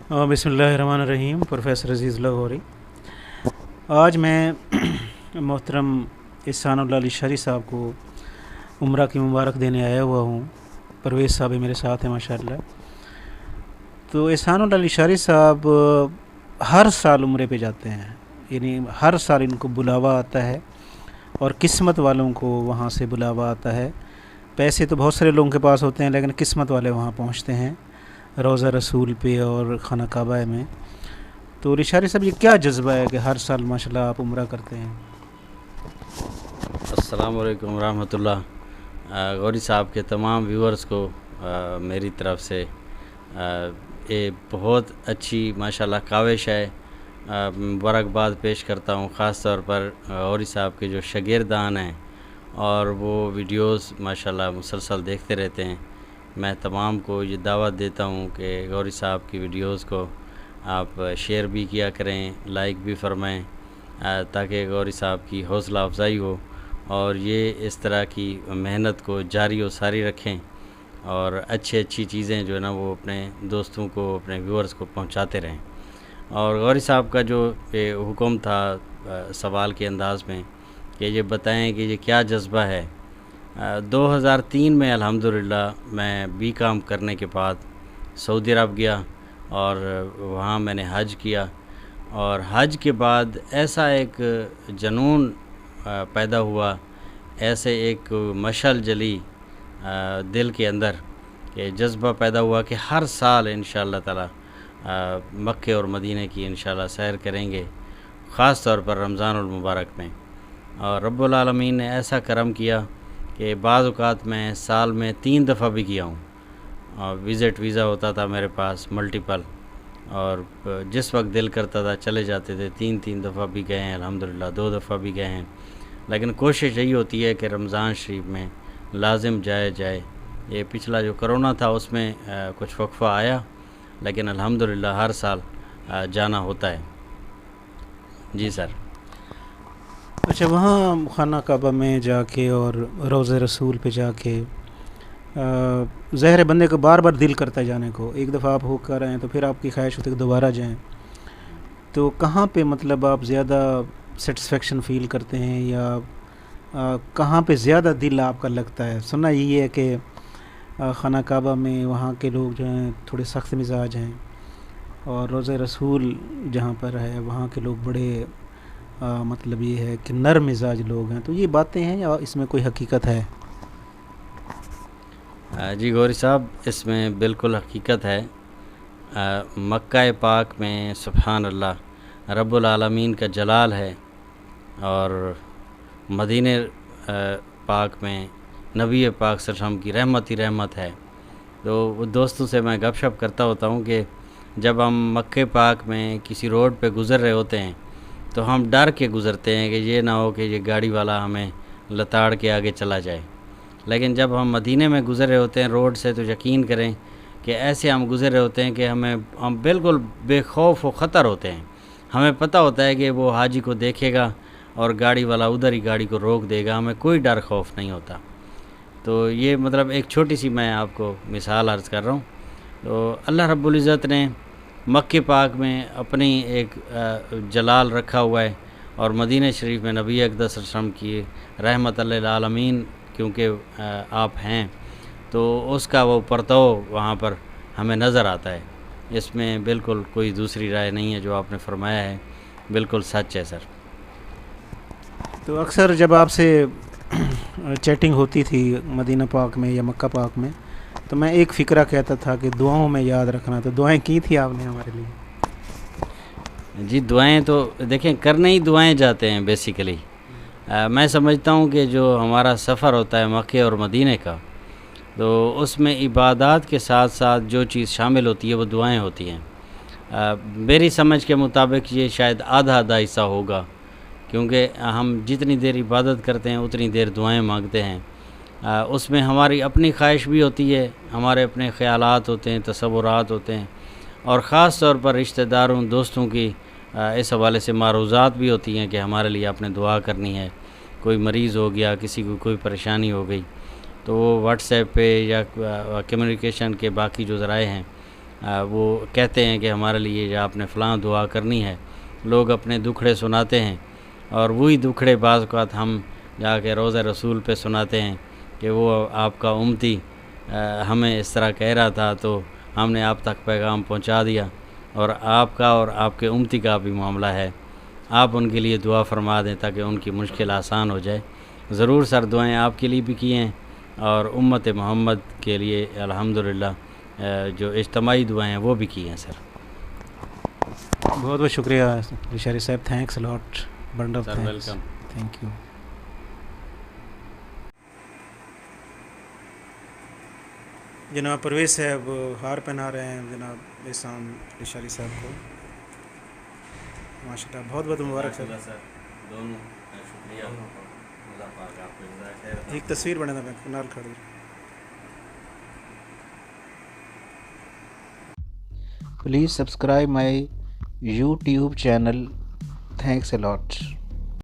बिस्मिल्लाहिर्रहमानिर्रहीम। प्रोफेसर अज़ीज़ लाहौरी। आज मैं मोहतरम एहसानुल्लाह अली शरी साहब को उम्रा की मुबारक देने आया हुआ हूँ। परवेज़ साहब मेरे साथ हैं माशाअल्लाह। तो एहसानुल्लाह अली शरी साहब हर साल उम्रे पे जाते हैं, यानी हर साल इनको बुलावा आता है और किस्मत वालों को वहाँ से बुलावा आता है। पैसे तो बहुत सारे लोगों के पास होते हैं, लेकिन किस्मत वाले वहाँ पहुँचते हैं रोज़ा रसूल पे और खाना काबा में। तो रिशारी साहब, ये क्या जज्बा है कि हर साल माशाल्लाह आप उम्रा करते हैं? अस्सलाम वालेकुम रहमतुल्लाह। गौरी साहब के तमाम व्यूअर्स को मेरी तरफ से ये बहुत अच्छी माशाल्लाह काविश है, मुबारकबाद पेश करता हूँ। ख़ास तौर पर गौरी साहब के जो शागिर्दान हैं और वो वीडियोस माशाल्लाह मुसलसल देखते रहते हैं। मैं तमाम को ये दावत देता हूँ कि गौरी साहब की वीडियोस को आप शेयर भी किया करें, लाइक भी फरमाएं, ताकि गौरी साहब की हौसला अफजाई हो और ये इस तरह की मेहनत को जारी व सारी रखें और अच्छी चीज़ें जो है ना वो अपने दोस्तों को, अपने व्यूअर्स को पहुँचाते रहें। और गौरी साहब का जो ये हुक्म था सवाल के अंदाज़ में कि ये बताएं कि ये क्या जज्बा है। 2003 में अल्हम्दुलिल्लाह मैं बीकॉम करने के बाद सऊदी अरब गया और वहाँ मैंने हज किया। और हज के बाद ऐसा एक जनून पैदा हुआ, ऐसे एक मशल जली दिल के अंदर कि जज्बा पैदा हुआ कि हर साल इंशाअल्लाह ताला मक्के और मदीने की इंशाअल्लाह सैर करेंगे, ख़ास तौर पर रमज़ानुल मुबारक में। और रब्बुल आलमीन ने ऐसा करम किया कि बाज़ औक़ात मैं साल में 3 दफ़ा भी किया हूँ। और विज़िट वीज़ा होता था मेरे पास मल्टीपल, और जिस वक्त दिल करता था चले जाते थे। 3 दफ़ा भी गए हैं अल्हम्दुलिल्लाह, 2 दफ़ा भी गए हैं। लेकिन कोशिश यही होती है कि रमज़ान शरीफ में लाजिम जाए। ये पिछला जो कोरोना था उसमें कुछ वक्फ़ा आया, लेकिन अल्हम्दुलिल्लाह हर साल जाना होता है। जी सर। अच्छा, वहाँ खाना काबा में जाके और रोज़े रसूल पे जाके ज़हर बंदे को बार बार दिल करता है जाने को। एक दफ़ा आप होकर आएँ तो फिर आपकी ख्वाहिश होती है कि दोबारा जाएँ। तो कहाँ पे मतलब आप ज़्यादा सेटिस्फेक्शन फ़ील करते हैं, या कहाँ पे ज़्यादा दिल आपका लगता है? सुनना यही है कि खाना काबा में वहाँ के लोग जो हैं थोड़े सख्त मिजाज हैं, और रोज़े रसूल जहाँ पर है वहाँ के लोग बड़े मतलब ये है कि नरम मिजाज लोग हैं। तो ये बातें हैं या इसमें कोई हकीकत है? जी गौरी साहब, इसमें बिल्कुल हकीकत है। मक्का पाक में सुभान अल्लाह रब्बुल आलमीन का जलाल है, और मदीने पाक में नबी पाक सल्लल्लाहु अलैहि वसल्लम की रहमत ही रहमत है। तो दोस्तों से मैं गपशप करता होता हूँ कि जब हम मक्के पाक में किसी रोड पे गुज़र रहे होते हैं तो हम डर के गुज़रते हैं कि ये ना हो कि ये गाड़ी वाला हमें लताड़ के आगे चला जाए। लेकिन जब हम मदीने में गुज़र रहे होते हैं रोड से, तो यकीन करें कि ऐसे हम गुज़र रहे होते हैं कि हम बिल्कुल बेखौफ व ख़तर होते हैं। हमें पता होता है कि वो हाजी को देखेगा और गाड़ी वाला उधर ही गाड़ी को रोक देगा, हमें कोई डर खौफ नहीं होता। तो ये मतलब एक छोटी सी मैं आपको मिसाल अर्ज़ कर रहा हूँ। तो अल्लाह रब्बुल इज़्ज़त ने मक्के पाक में अपनी एक जलाल रखा हुआ है, और मदीने शरीफ में नबी अक़दस सल्लल्लाहु अलैहि वसल्लम की रहमत लिल आलमीन क्योंकि आप हैं, तो उसका वो परतव वहाँ पर हमें नज़र आता है। इसमें बिल्कुल कोई दूसरी राय नहीं है, जो आपने फरमाया है बिल्कुल सच है सर। तो अक्सर जब आपसे चैटिंग होती थी मदीना पाक में या मक्का पाक में, तो मैं एक फ़िक्रा कहता था कि दुआओं में याद रखना। तो दुआएं की थी आपने हमारे लिए? जी दुआएं तो देखें, करने ही दुआएं जाते हैं बेसिकली। मैं समझता हूँ कि जो हमारा सफ़र होता है मक्के और मदीने का, तो उसमें इबादत के साथ साथ जो चीज़ शामिल होती है वो दुआएं होती हैं। मेरी समझ के मुताबिक ये शायद आधा हिस्सा होगा, क्योंकि हम जितनी देर इबादत करते हैं उतनी देर दुआएं मांगते हैं। उसमें हमारी अपनी ख्वाहिश भी होती है, हमारे अपने ख़यालात होते हैं, तसव्वुरात होते हैं, और ख़ास तौर पर रिश्तेदारों दोस्तों की इस हवाले से मारूज़ात भी होती हैं कि हमारे लिए आपने दुआ करनी है। कोई मरीज़ हो गया, किसी को कोई परेशानी हो गई, तो वो व्हाट्सएप पे या कम्युनिकेशन के बाकी जो ज़राए हैं وہ کہتے ہیں کہ ہمارے لیے جو آپ نے فلاں دعا کرنی ہے، لوگ اپنے دکھڑے سناتے ہیں، اور وہی دکھڑے بعض اوقات ہم جا کے روضہ رسول پہ سناتے ہیں کہ وہ آپ کا امتی ہمیں اس طرح کہہ رہا تھا، تو ہم نے آپ تک پیغام پہنچا دیا، اور آپ کا اور آپ کے امتی کا بھی معاملہ ہے، آپ ان کے لیے دعا فرما دیں تاکہ ان کی مشکل آسان ہو جائے۔ ضرور سر، دعائیں آپ کے لیے بھی کی ہیں، اور امت محمد کے لیے الحمدللہ جو اجتماعی دعائیں ہیں وہ بھی کی ہیں سر۔ بہت بہت شکریہ لشاری صاحب، تھینکس الاٹ، بنڈ of sir thanks, welcome. Thank you. جناب پرویز صاحب ہار پہنا رہے ہیں جناب احسان لشاری صاحب کو، ماشاء اللہ، بہت بہت مبارک سر۔ دونوں شکریہ، اللہ پاک آپ کو جزائے خیر عطا ایک تصویر بنے نا کنال کھڑی۔ Please subscribe my YouTube channel. Thanks a lot.